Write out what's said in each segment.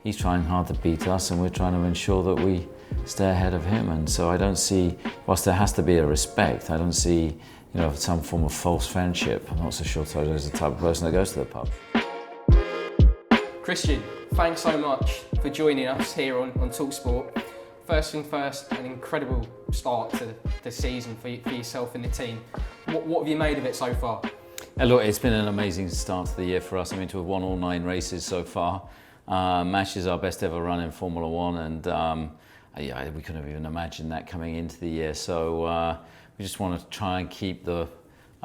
he's trying hard to beat us, and we're trying to ensure that we stay ahead of him. And so I don't see, whilst there has to be a respect, I don't see, some form of false friendship. I'm not so sure Toto's the type of person that goes to the pub. Christian, thanks so much for joining us here on talkSPORT. First thing first, an incredible start to the season for yourself and the team. What have you made of it so far? Look, it's been an amazing start to the year for us. I mean, to have won all 9 races so far. Matches our best ever run in Formula One, and we couldn't have even imagined that coming into the year. So we just want to try and keep the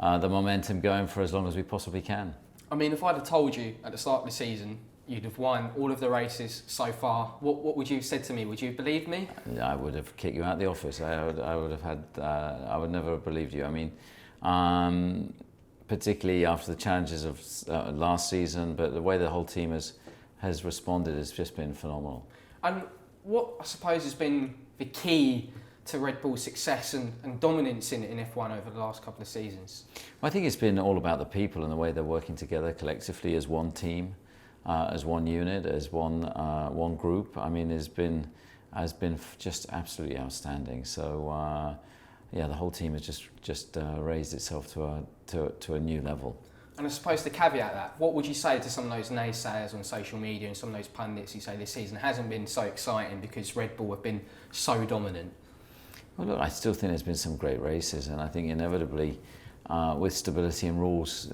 momentum going for as long as we possibly can. I mean, if I'd have told you at the start of the season you'd have won all of the races so far, what would you have said to me? Would you have believed me? I would have kicked you out of the office. I would never have believed you. I mean, particularly after the challenges of last season, but the way the whole team has responded has just been phenomenal. And what I suppose has been the key to Red Bull's success and dominance in F1 over the last couple of seasons? Well, I think it's been all about the people and the way they're working together collectively as one team, as one unit, as one group. I mean, has been just absolutely outstanding. So the whole team has just raised itself to a new level. And I suppose to caveat that, what would you say to some of those naysayers on social media and some of those pundits who say this season hasn't been so exciting because Red Bull have been so dominant? Well, look, I still think there's been some great races, and I think inevitably, with stability and rules,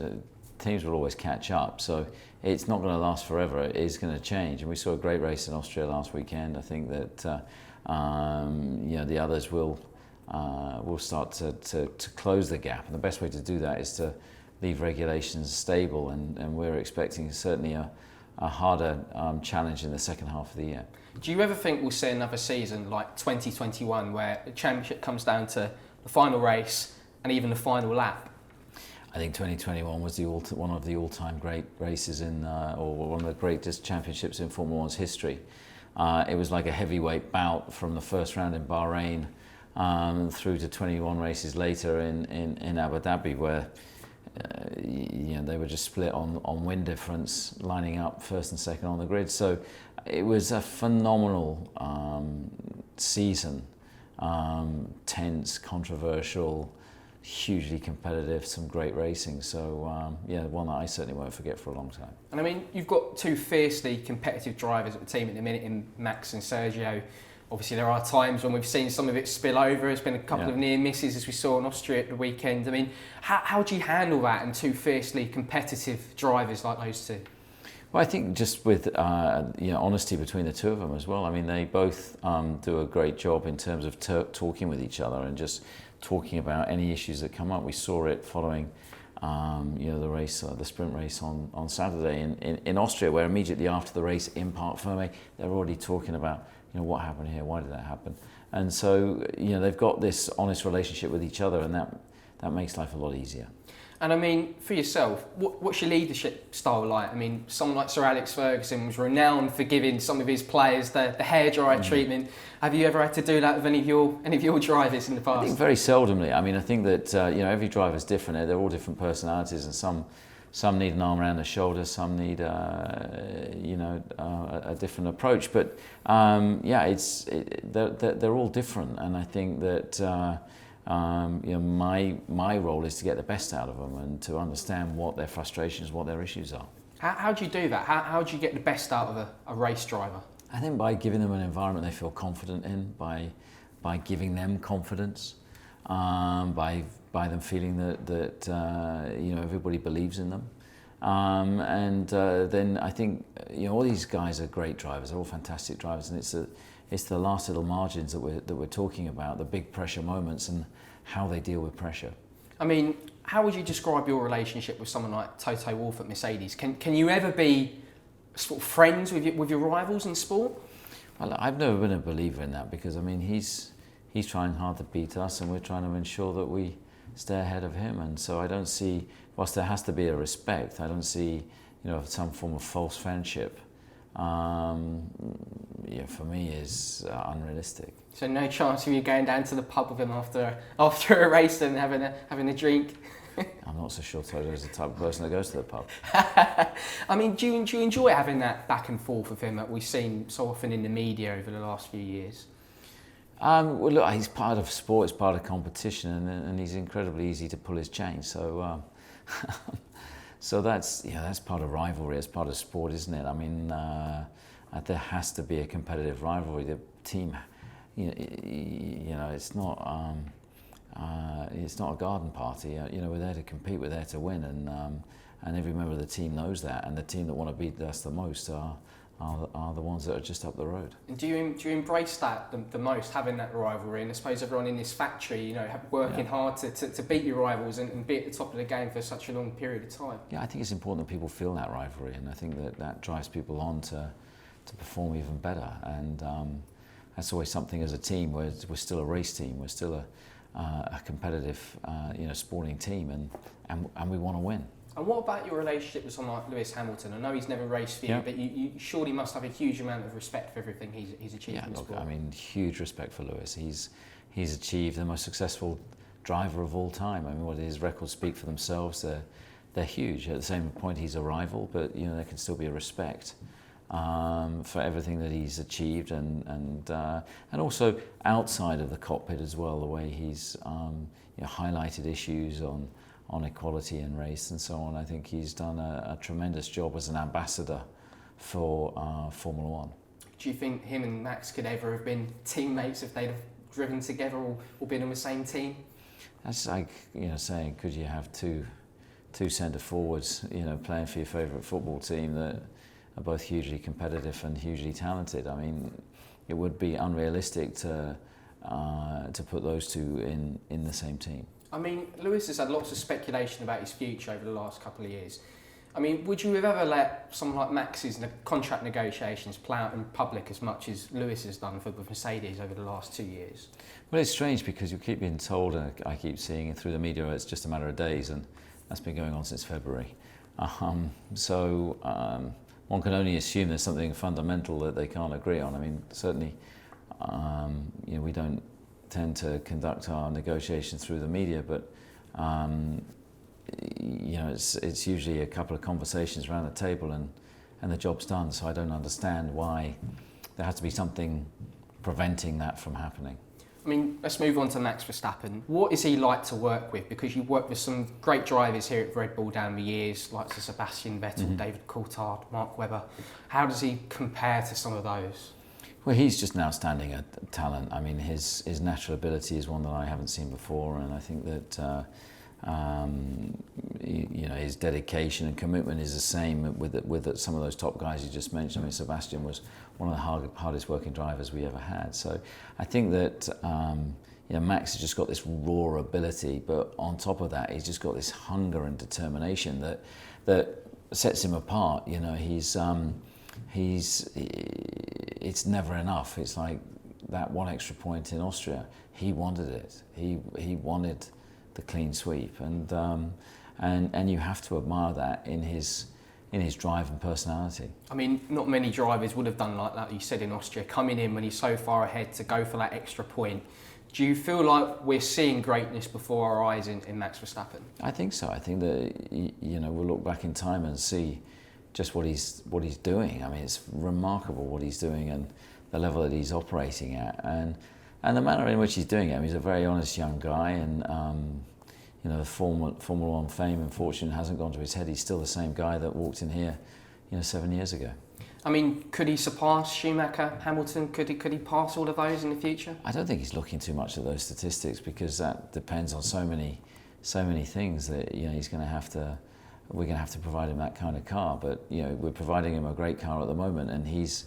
teams will always catch up. So it's not going to last forever. It is going to change. And we saw a great race in Austria last weekend. I think that the others will start to close the gap. And the best way to do that is to leave regulations stable. And we're expecting certainly a harder challenge in the second half of the year. Do you ever think we'll see another season like 2021 where the championship comes down to the final race and even the final lap? I think 2021 was one of the all-time great races or one of the greatest championships in Formula One's history. It was like a heavyweight bout from the first round in Bahrain through to 21 races later in Abu Dhabi, where they were just split on win difference, lining up first and second on the grid. So it was a phenomenal season, tense, controversial, hugely competitive, some great racing. So one that I certainly won't forget for a long time. And I mean, you've got 2 fiercely competitive drivers at the team at the minute in Max and Sergio. Obviously, there are times when we've seen some of it spill over. There's been a couple of near misses, as we saw in Austria at the weekend. I mean, how do you handle that in 2 fiercely competitive drivers like those two? Well, I think just with honesty between the two of them as well. I mean, they both do a great job in terms of talking with each other and just talking about any issues that come up. We saw it following the race, the sprint race on Saturday in Austria, where immediately after the race in Parc Fermé, they're already talking about what happened here, why did that happen? And so they've got this honest relationship with each other, and that makes life a lot easier. And I mean, for yourself, what's your leadership style like? I mean, someone like Sir Alex Ferguson was renowned for giving some of his players the hairdryer treatment. Have you ever had to do that with any of your drivers in the past? I think very seldomly. I mean, I think that every driver's different. They're all different personalities, and some need an arm around the shoulder, some need a different approach. But they're all different, and I think that my role is to get the best out of them and to understand what their frustrations, what their issues are. How do you do that? How do you get the best out of a race driver? I think by giving them an environment they feel confident in, by giving them confidence, by them feeling that everybody believes in them, then I think all these guys are great drivers. They're all fantastic drivers, and it's the last little margins that we're talking about, the big pressure moments and how they deal with pressure. I mean, how would you describe your relationship with someone like Toto Wolff at Mercedes? Can you ever be sort of friends with your rivals in sport? Well, I've never been a believer in that, because I mean he's trying hard to beat us, and we're trying to ensure that we stay ahead of him. And so I don't see, whilst there has to be a respect, I don't see some form of false friendship. For me is unrealistic. So no chance of you going down to the pub with him after a race and having a drink? I'm not so sure Toto's the type of person that goes to the pub. I mean, do you enjoy having that back and forth with him that we've seen so often in the media over the last few years? Well, look, he's part of sport, it's part of competition, and he's incredibly easy to pull his chain. So, so that's part of rivalry. It's part of sport, isn't it? I mean, there has to be a competitive rivalry. The team, it's not. It's not a garden party. We're there to compete. We're there to win, and every member of the team knows that. And the team that want to beat us the most are the ones that are just up the road. And do you embrace that the most, having that rivalry? And I suppose everyone in this factory, working hard to beat your rivals and be at the top of the game for such a long period of time. Yeah, I think it's important that people feel that rivalry, and I think that drives people on to perform even better. And that's always something as a team. We're still a race team. We're still a competitive, sporting team, and we want to win. And what about your relationship with someone like Lewis Hamilton? I know he's never raced for you, but you surely must have a huge amount of respect for everything he's achieved in the sport. I mean, huge respect for Lewis. He's achieved the most successful driver of all time. I mean, what his records speak for themselves. They're huge. At the same point, he's a rival, but there can still be a respect for everything that he's achieved, and also outside of the cockpit as well. The way he's highlighted issues on equality in race and so on. I think he's done a tremendous job as an ambassador for Formula One. Do you think him and Max could ever have been teammates if they'd have driven together or been on the same team? That's like saying, could you have two centre forwards playing for your favourite football team that are both hugely competitive and hugely talented? I mean, it would be unrealistic to put those two in the same team. I mean, Lewis has had lots of speculation about his future over the last couple of years. I mean, would you have ever let someone like Max's contract negotiations play out in public as much as Lewis has done with Mercedes over the last 2 years? Well, it's strange because you keep being told, and I keep seeing it through the media, it's just a matter of days, and that's been going on since February. One can only assume there's something fundamental that they can't agree on. I mean, certainly, we don't tend to conduct our negotiations through the media, but it's usually a couple of conversations around the table and the job's done. So I don't understand why there has to be something preventing that from happening. I mean, let's move on to Max Verstappen. What is he like to work with? Because you've worked with some great drivers here at Red Bull down the years, like Sebastian Vettel, David Coulthard, Mark Webber. How does he compare to some of those? Well, he's just an outstanding talent. I mean, his natural ability is one that I haven't seen before, and I think that his dedication and commitment is the same with some of those top guys you just mentioned. I mean, Sebastian was one of the hardest working drivers we ever had. So I think that Max has just got this raw ability, but on top of that, he's just got this hunger and determination that sets him apart. It's never enough. It's like that one extra point in Austria. He wanted it. He wanted the clean sweep, and you have to admire that in his drive and personality. I mean, not many drivers would have done like that. You said in Austria, coming in when he's so far ahead to go for that extra point. Do you feel like we're seeing greatness before our eyes in Max Verstappen? I think so. I think that we'll look back in time and see just what he's doing. I mean, it's remarkable what he's doing and the level that he's operating at, and the manner in which he's doing it. I mean, he's a very honest young guy, and the Formula One fame and fortune hasn't gone to his head. He's still the same guy that walked in here, 7 years ago. I mean, could he surpass Schumacher, Hamilton? Could he pass all of those in the future? I don't think he's looking too much at those statistics, because that depends on so many things that he's going to have to. We're going to have to provide him that kind of car, but we're providing him a great car at the moment, and he's,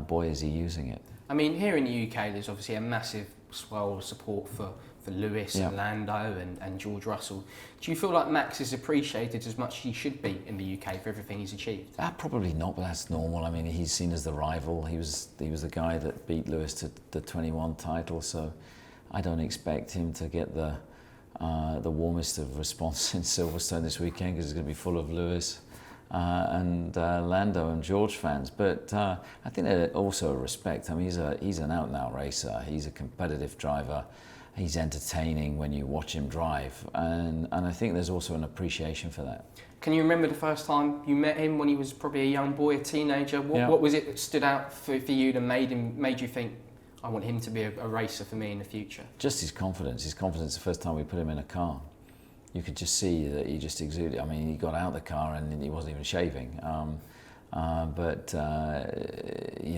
boy, is he using it. I mean, here in the UK, there's obviously a massive swell of support for Lewis and Lando and George Russell. Do you feel like Max is appreciated as much as he should be in the UK for everything he's achieved? Probably not, but that's normal. I mean, he's seen as the rival. He was the guy that beat Lewis to the 21 title, so I don't expect him to get the warmest of response in Silverstone this weekend, because it's going to be full of Lewis and Lando and George fans. But I think they're also a respect. I mean, he's an out-and-out racer. He's a competitive driver. he's entertaining when you watch him drive, and I think there's also an appreciation for that. Can you remember the first time you met him when he was probably a young boy, a teenager? What was it that stood out for you that made you think, I want him to be a racer for me in the future? Just his confidence. His confidence the first time we put him in a car. You could just see that he just exuded. I mean, he got out of the car and he wasn't even shaving. You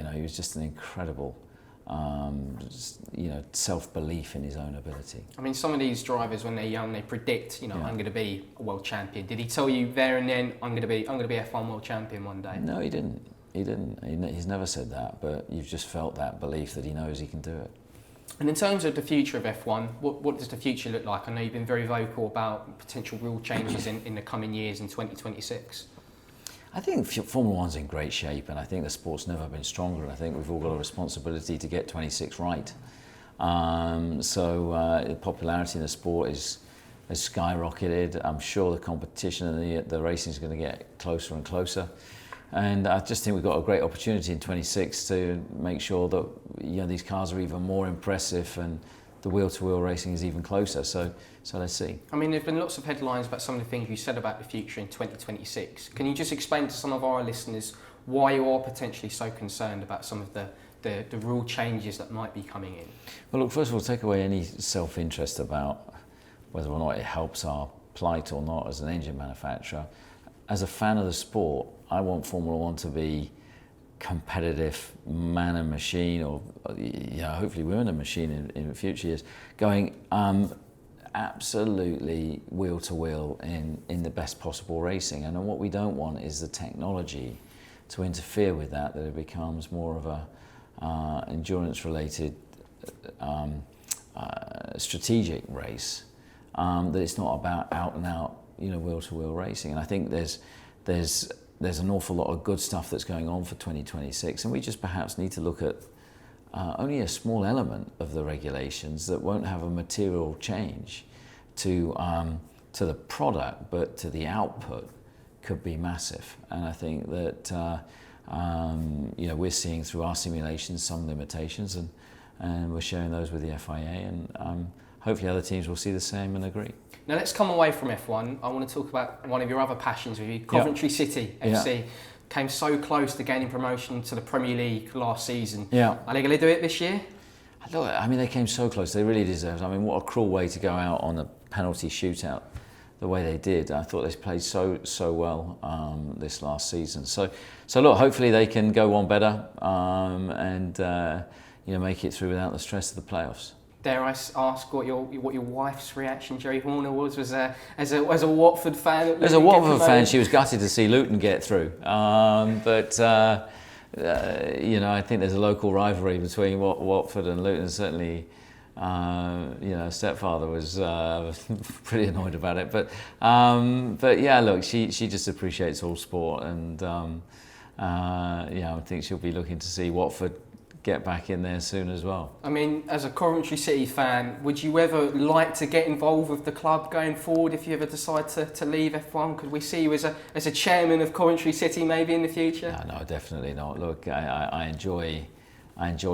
know, he was just an incredible, you know, self-belief in his own ability. I mean, some of these drivers, when they're young, they predict, you know, I'm going to be a world champion. Did he tell you there and then, I'm going to be F1 world champion one day? No, he didn't. He's never said that, but you've just felt that belief that he knows he can do it. And in terms of the future of F1, what does the future look like? I know you've been very vocal about potential rule changes in the coming years in 2026. I think Formula One's in great shape, and I think the sport's never been stronger, and I think we've all got a responsibility to get 26 right. The popularity in the sport has skyrocketed. I'm sure the competition and the racing is going to get closer and closer. And I just think we've got a great opportunity in 26 to make sure that, you know, these cars are even more impressive and the wheel-to-wheel racing is even closer. So let's see. I mean, there's been lots of headlines about some of the things you said about the future in 2026. Can you just explain to some of our listeners why you are potentially so concerned about some of the rule changes that might be coming in? Well, look, first of all, take away any self-interest about whether or not it helps our plight or not as an engine manufacturer. As a fan of the sport, I want Formula One to be competitive, man and machine, or hopefully women and machine in future years, going absolutely wheel to wheel in the best possible racing. And what we don't want is the technology to interfere with that it becomes more of a endurance related strategic race, that it's not about out and out, you know, wheel to wheel racing. And I think there's an awful lot of good stuff that's going on for 2026, and we just perhaps need to look at only a small element of the regulations that won't have a material change to the product, but to the output could be massive. And I think that you know, we're seeing through our simulations some limitations, and we're sharing those with the FIA, and hopefully other teams will see the same and agree. Now let's come away from F1. I want to talk about one of your other passions with you, Coventry City FC. Came so close to gaining promotion to the Premier League last season. Are they going to do it this year? Look, I mean, they came so close. They really deserved it. I mean, what a cruel way to go out on a penalty shootout the way they did. I thought they played so well this last season. So look, hopefully they can go one better and you know, make it through without the stress of the playoffs. Dare I ask what your wife's reaction, Jerry Horner, was as a Watford fan? As a Watford fan, she was gutted to see Luton get through. But you know, I think there's a local rivalry between Watford and Luton. Certainly, you know, stepfather was pretty annoyed about it. But yeah, look, she just appreciates all sport, and yeah, I think she'll be looking to see Watford get back in there soon as well. I mean, as a Coventry City fan, would you ever like to get involved with the club going forward if you ever decide to leave F1? Could we see you as a chairman of Coventry City maybe in the future? No, definitely not. Look, I enjoy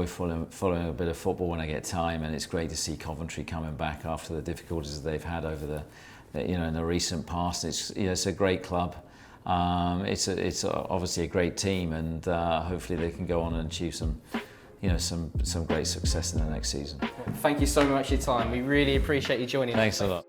following a bit of football when I get time, and it's great to see Coventry coming back after the difficulties that they've had over in the recent past. It's a great club. It's obviously a great team, and hopefully they can go on and achieve some great success in the next season. Thank you so much for your time. We really appreciate you joining us. Thanks a lot.